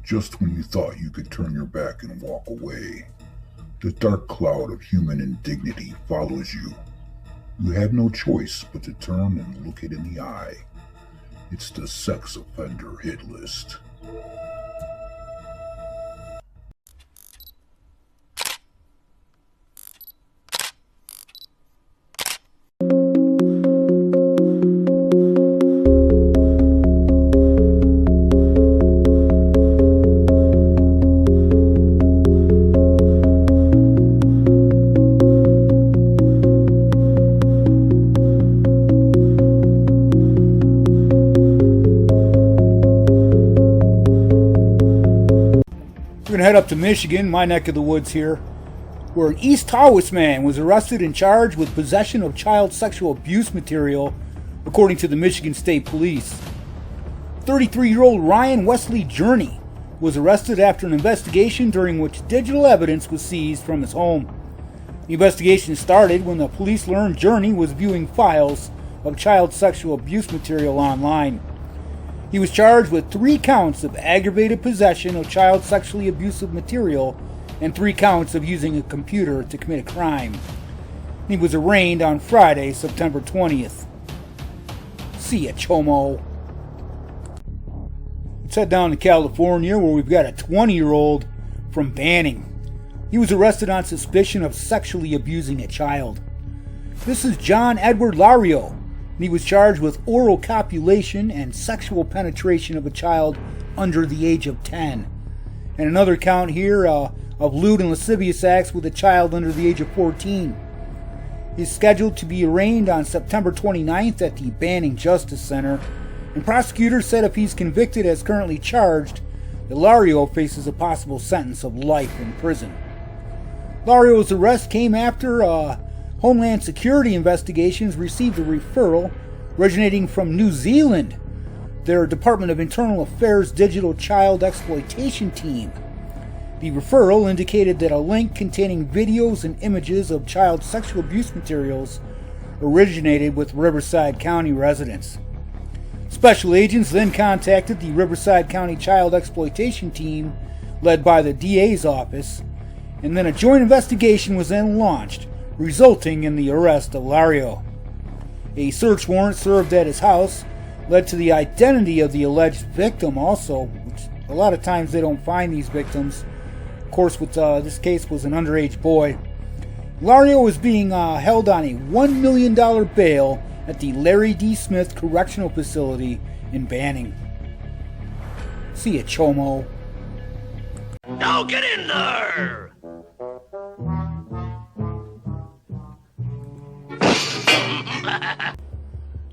Just when you thought you could turn your back and walk away, the dark cloud of human indignity follows you. You have no choice but to turn and look it in the eye. It's the sex offender hit list. We're going to head up to Michigan, my neck of the woods here, where an East Tawas man was arrested and charged with possession of child sexual abuse material, according to the Michigan State Police. 33-year-old Ryan Wesley Journey was arrested after an investigation during which digital evidence was seized from his home. The investigation started when the police learned Journey was viewing files of child sexual abuse material online. He was charged with 3 counts of aggravated possession of child sexually abusive material and 3 counts of using a computer to commit a crime. He was arraigned on Friday, September 20th. See ya, Chomo. Let's head down to California, where we've got a 20-year-old from Banning. He was arrested on suspicion of sexually abusing a child. This is John Edward Lario. He was charged with oral copulation and sexual penetration of a child under the age of 10. And another count here of lewd and lascivious acts with a child under the age of 14. He's scheduled to be arraigned on September 29th at the Banning Justice Center, and prosecutors said if he's convicted as currently charged, that Lario faces a possible sentence of life in prison. Lario's arrest came after Homeland Security investigations received a referral originating from New Zealand, their Department of Internal Affairs Digital Child Exploitation Team. The referral indicated that a link containing videos and images of child sexual abuse materials originated with Riverside County residents. Special agents then contacted the Riverside County Child Exploitation Team, led by the DA's office, and then a joint investigation was then launched, resulting in the arrest of Lario. A search warrant served at his house led to the identity of the alleged victim also, which a lot of times they don't find these victims. Of course, with this case was an underage boy. Lario is being held on a $1 million bail at the Larry D. Smith Correctional Facility in Banning. See ya, Chomo. Now get in there!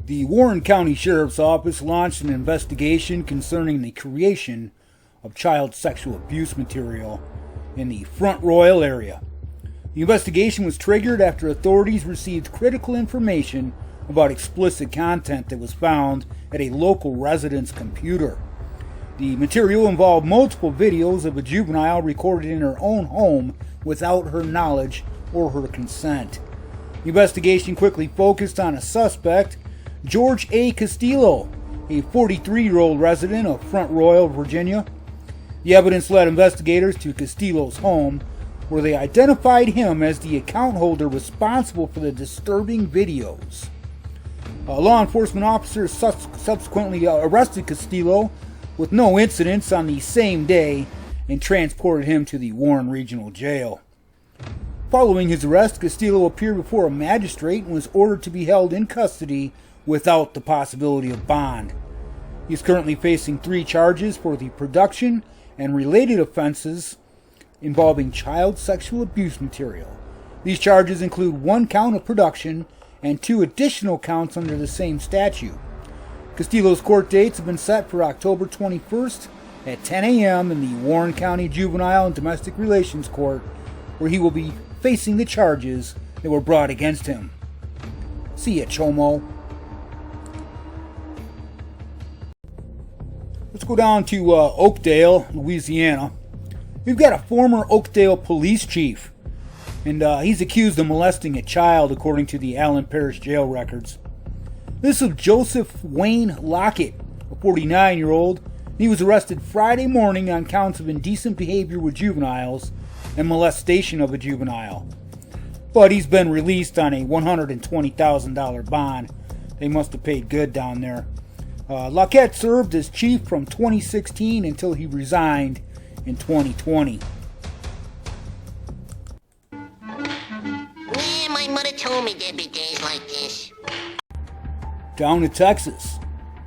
The Warren County Sheriff's Office launched an investigation concerning the creation of child sexual abuse material in the Front Royal area. The investigation was triggered after authorities received critical information about explicit content that was found at a local resident's computer. The material involved multiple videos of a juvenile recorded in her own home without her knowledge or her consent. The investigation quickly focused on a suspect, George A. Castillo, a 43-year-old resident of Front Royal, Virginia. The evidence led investigators to Castillo's home, where they identified him as the account holder responsible for the disturbing videos. Law enforcement officers subsequently arrested Castillo with no incidents on the same day and transported him to the Warren Regional Jail. Following his arrest, Castillo appeared before a magistrate and was ordered to be held in custody without the possibility of bond. He is currently facing 3 charges for the production and related offenses involving child sexual abuse material. These charges include 1 count of production and 2 additional counts under the same statute. Castillo's court dates have been set for October 21st at 10 a.m. in the Warren County Juvenile and Domestic Relations Court, where he will be facing the charges that were brought against him. See ya, Chomo. Let's go down to Oakdale, Louisiana. We've got a former Oakdale police chief, and he's accused of molesting a child, according to the Allen Parish jail records. This is Joseph Wayne Lockett, a 49-year-old, He was arrested Friday morning on counts of indecent behavior with juveniles and molestation of a juvenile. But he's been released on a $120,000 bond. They must have paid good down there. Laquette served as chief from 2016 until he resigned in 2020. Yeah, my mother told me there'd be days like this. Down to Texas.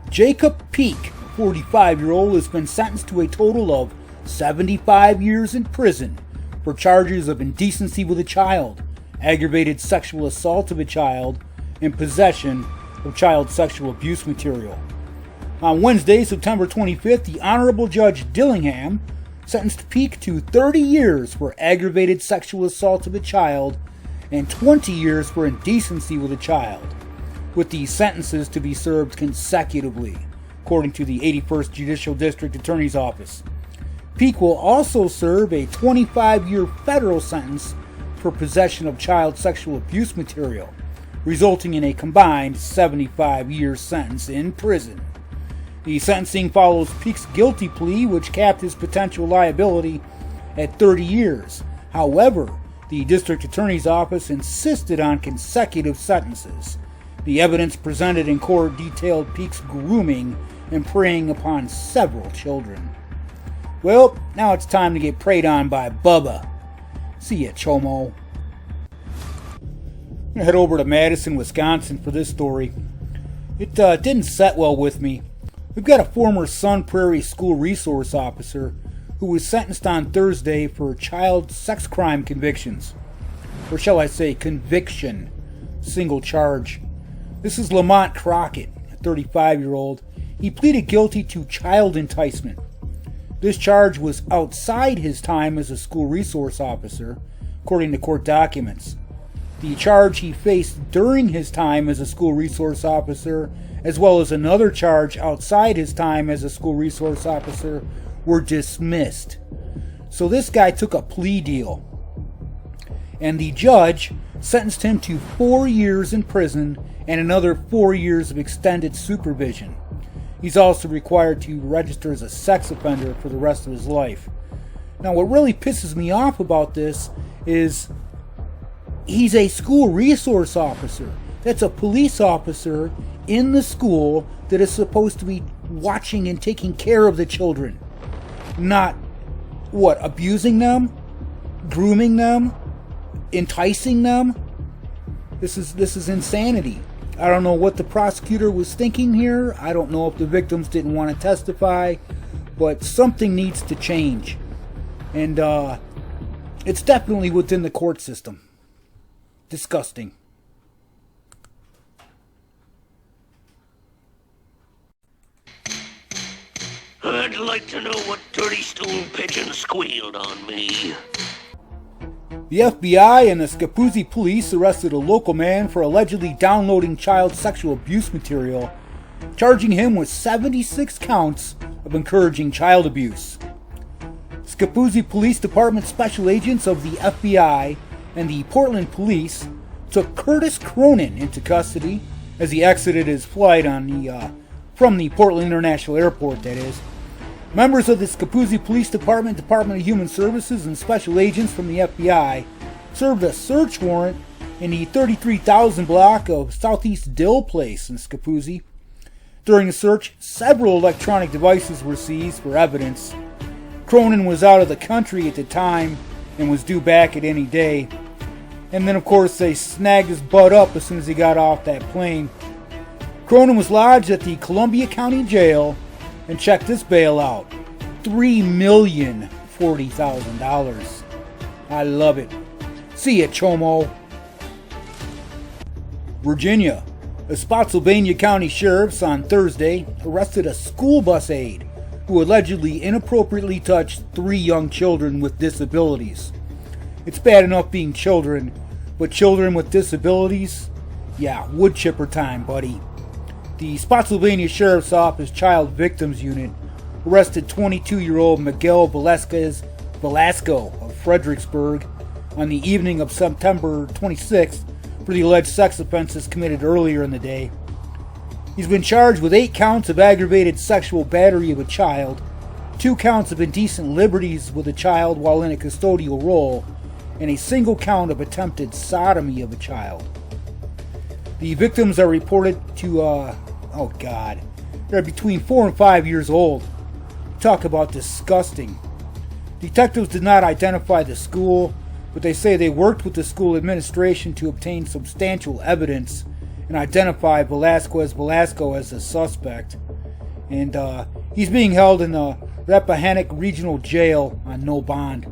Jacob Peak, 45-year-old, has been sentenced to a total of 75 years in prison for charges of indecency with a child, aggravated sexual assault of a child, and possession of child sexual abuse material. On Wednesday, September 25th, the Honorable Judge Dillingham sentenced Peak to 30 years for aggravated sexual assault of a child and 20 years for indecency with a child, with these sentences to be served consecutively, according to the 81st Judicial District Attorney's Office. Peak will also serve a 25-year federal sentence for possession of child sexual abuse material, resulting in a combined 75-year sentence in prison. The sentencing follows Peak's guilty plea, which capped his potential liability at 30 years. However, the district attorney's office insisted on consecutive sentences. The evidence presented in court detailed Peak's grooming and preying upon several children. Well, now it's time to get preyed on by Bubba. See ya, Chomo. I'm going to head over to Madison, Wisconsin for this story. It didn't set well with me. We've got a former Sun Prairie school resource officer who was sentenced on Thursday for child sex crime convictions. Or shall I say conviction. Single charge. This is Lamont Crockett, a 35-year-old. He pleaded guilty to child enticement. This charge was outside his time as a school resource officer, according to court documents. The charge he faced during his time as a school resource officer, as well as another charge outside his time as a school resource officer, were dismissed. So this guy took a plea deal. And the judge sentenced him to 4 years in prison and another 4 years of extended supervision. He's also required to register as a sex offender for the rest of his life. Now, what really pisses me off about this is he's a school resource officer. That's a police officer in the school that is supposed to be watching and taking care of the children. Not, abusing them? Grooming them? Enticing them? This is insanity. I don't know what the prosecutor was thinking here. I don't know if the victims didn't want to testify, but something needs to change. And it's definitely within the court system. Disgusting. I'd like to know what dirty stone pigeon squealed on me. The FBI and the Scapuzzi police arrested a local man for allegedly downloading child sexual abuse material, charging him with 76 counts of encouraging child abuse. Scapuzzi Police Department special agents of the FBI and the Portland Police took Curtis Cronin into custody as he exited his flight from the Portland International Airport, that is. Members of the Scapuzzi Police Department, Department of Human Services, and special agents from the FBI served a search warrant in the 33,000 block of Southeast Dill Place in Scapuzzi. During the search, several electronic devices were seized for evidence. Cronin was out of the country at the time and was due back at any day. And then, of course, they snagged his butt up as soon as he got off that plane. Cronin was lodged at the Columbia County Jail and checked this bail out. $3,040,000. I love it. See ya, Chomo. Virginia. The Spotsylvania County Sheriffs on Thursday arrested a school bus aide who allegedly inappropriately touched 3 young children with disabilities. It's bad enough being children, but children with disabilities? Yeah, wood chipper time, buddy. The Spotsylvania Sheriff's Office Child Victims Unit arrested 22-year-old Miguel Velasco of Fredericksburg on the evening of September 26th for the alleged sex offenses committed earlier in the day. He's been charged with 8 counts of aggravated sexual battery of a child, 2 counts of indecent liberties with a child while in a custodial role, and a single count of attempted sodomy of a child. The victims are reported to, they're between 4 and 5 years old. Talk about disgusting. Detectives did not identify the school, but they say they worked with the school administration to obtain substantial evidence and identify Velasco as the suspect. And he's being held in the Rappahannock Regional Jail on no bond.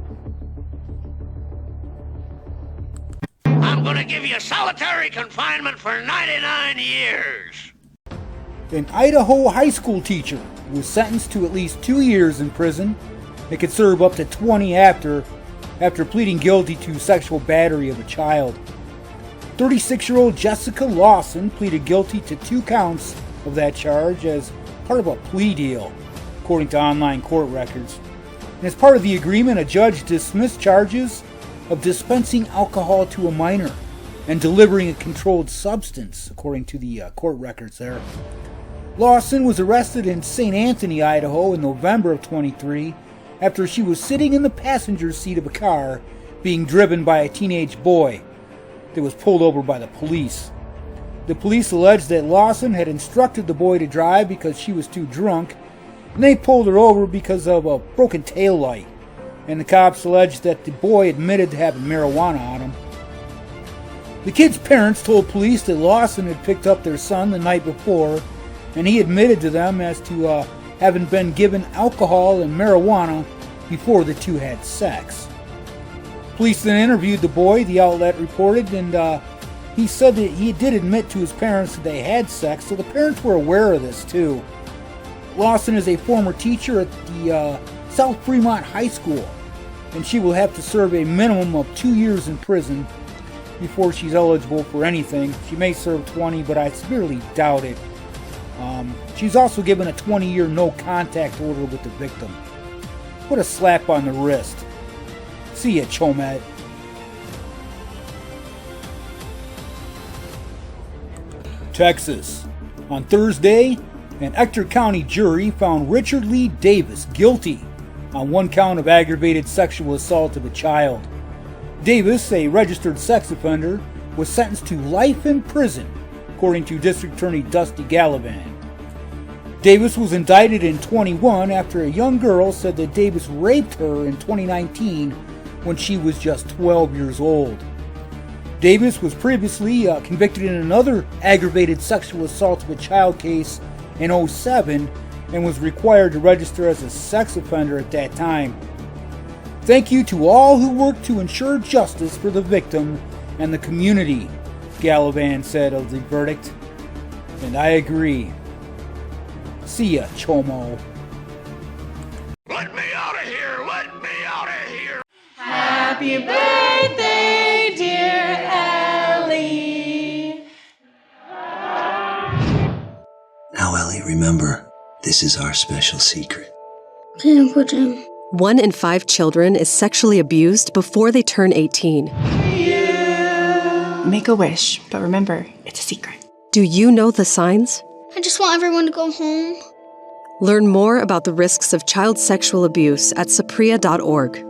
I'm gonna give you solitary confinement for 99 years. An Idaho high school teacher was sentenced to at least 2 years in prison and could serve up to 20 after pleading guilty to sexual battery of a child. 36-year-old Jessica Lawson pleaded guilty to 2 counts of that charge as part of a plea deal, according to online court records. And as part of the agreement, a judge dismissed charges of dispensing alcohol to a minor and delivering a controlled substance, according to the court records there. Lawson was arrested in St. Anthony, Idaho in November of 23 after she was sitting in the passenger seat of a car being driven by a teenage boy that was pulled over by the police. The police alleged that Lawson had instructed the boy to drive because she was too drunk, and they pulled her over because of a broken tail light. And the cops alleged that the boy admitted to having marijuana on him. The kid's parents told police that Lawson had picked up their son the night before, and he admitted to them as to having been given alcohol and marijuana before the two had sex. Police then interviewed the boy, the outlet reported, and he said that he did admit to his parents that they had sex, so the parents were aware of this too. Lawson is a former teacher at the South Fremont High School, and she will have to serve a minimum of 2 years in prison before she's eligible for anything. She may serve 20, but I severely doubt it. She's also given a 20-year no-contact order with the victim. What a slap on the wrist. See ya, Chomet. Texas. On Thursday, an Ector County jury found Richard Lee Davis guilty on 1 count of aggravated sexual assault of a child. Davis, a registered sex offender, was sentenced to life in prison, according to District Attorney Dusty Gallivan. Davis was indicted in 21 after a young girl said that Davis raped her in 2019 when she was just 12 years old. Davis was previously convicted in another aggravated sexual assault of a child case in 2007 and was required to register as a sex offender at that time. Thank you to all who worked to ensure justice for the victim and the community, Gallivan said of the verdict. And I agree. See ya, Chomo. Let me out of here! Let me out of here! Happy birthday, dear Ellie. Now, Ellie, remember, this is our special secret. Okay, Uncle Jim. 1 in 5 children is sexually abused before they turn 18. Make a wish, but remember, it's a secret. Do you know the signs? I just want everyone to go home. Learn more about the risks of child sexual abuse at sapria.org.